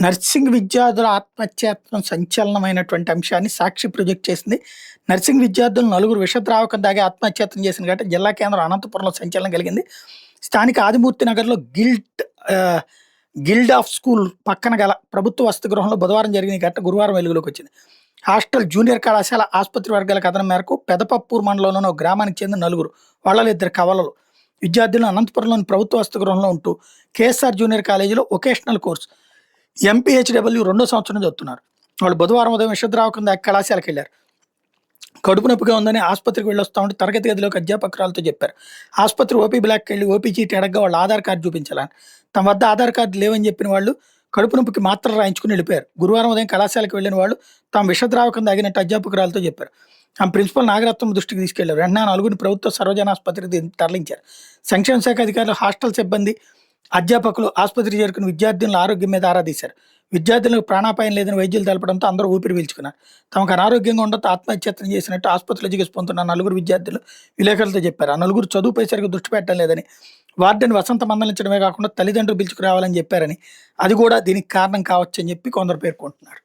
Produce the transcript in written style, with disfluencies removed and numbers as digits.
Nursing విద్యార్థుల ఆత్మహత్యాయత్నం సంచలనమైనటువంటి అంశాన్ని సాక్షి project చేసింది. నర్సింగ్ విద్యార్థులు నలుగురు విషద్రావకం తాగి ఆత్మహత్యాయత్నం చేసిన ఘటన జిల్లా కేంద్రం అనంతపురంలో సంచలనం కలిగింది. స్థానిక ఆదిమూర్తి నగర్‌లో గిల్డ్ ఆఫ్ స్కూల్ పక్కన గల ప్రభుత్వ వసతి గృహంలో బుధవారం జరిగిన ఈ ఘటన గురువారం వెలుగులోకి వచ్చింది. హాస్టల్, జూనియర్ కళాశాల, ఆసుపత్రి వర్గాల కథనం మేరకు పెదపప్పూరు మండలంలోని ఒక గ్రామానికి చెందిన నలుగురు, వాళ్ళలో ఇద్దరు కవలలు విద్యార్థులు అనంతపురంలోని ప్రభుత్వ వసతి గృహంలో ఉంటూ కేఎస్ఆర్ జూనియర్ కాలేజీలో వొకేషనల్ కోర్స్ ఎంపీహెచ్డబ్ల్యూ 2వ సంవత్సరం చదువుతున్నారు. వాళ్ళు బుధవారం ఉదయం విషద్రావకం దాకా కళాశాలకు వెళ్లారు. కడుపు నొప్పిగా ఉందని ఆసుపత్రికి వెళ్ళొస్తా ఉంటే తరగతి గదిలోకి అధ్యాపకురాలతో చెప్పారు. ఆసుపత్రి ఓపీ బ్లాక్కి వెళ్ళి ఓపీ చీటీ అడగ్గా వాళ్ళ ఆధార్ కార్డు చూపించాలని, తమ వద్ద ఆధార్ కార్డు లేవని చెప్పిన వాళ్ళు కడుపు నొప్పికి మాత్రలు రాయించుకుని వెళ్ళిపోయారు. గురువారం ఉదయం కళాశాలకు వెళ్ళిన వాళ్ళు తాము విషద్రావకం తాగినట్టు అధ్యాపకురాలతో చెప్పారు. ఆమె ప్రిన్సిపల్ నాగరత్నం దృష్టికి తీసుకెళ్లారు. వెంటనే నలుగురిని ప్రభుత్వ సర్వజన ఆసుపత్రికి తరలించారు. సంక్షేమ శాఖ అధికారులు, హాస్టల్ సిబ్బంది, అధ్యాపకులు ఆసుపత్రికి చేరుకుని విద్యార్థుల ఆరోగ్యం మీద ఆరా తీశారు. విద్యార్థులకు ప్రాణాపాయం లేదని వైద్యులు తెలపడంతో అందరూ ఊపిరి పీల్చుకున్నారు. తమకు అనారోగ్యంగా ఉండడంతో ఆత్మహత్యత్నం చేసినట్టు ఆసుపత్రిలో చికిత్స పొందుతున్న నలుగురు విద్యార్థులు విలేకరులతో చెప్పారు. ఆ నలుగురు చదువుపై సరిగ్గా దృష్టి పెట్టడం లేదని, వార్డెన్ వసంత మందలించడమే కాకుండా తల్లిదండ్రులు పిలుచుకురావాలని చెప్పారని, అది కూడా దీనికి కారణం కావచ్చని చెప్పి కొందరు పేర్కొంటున్నారు.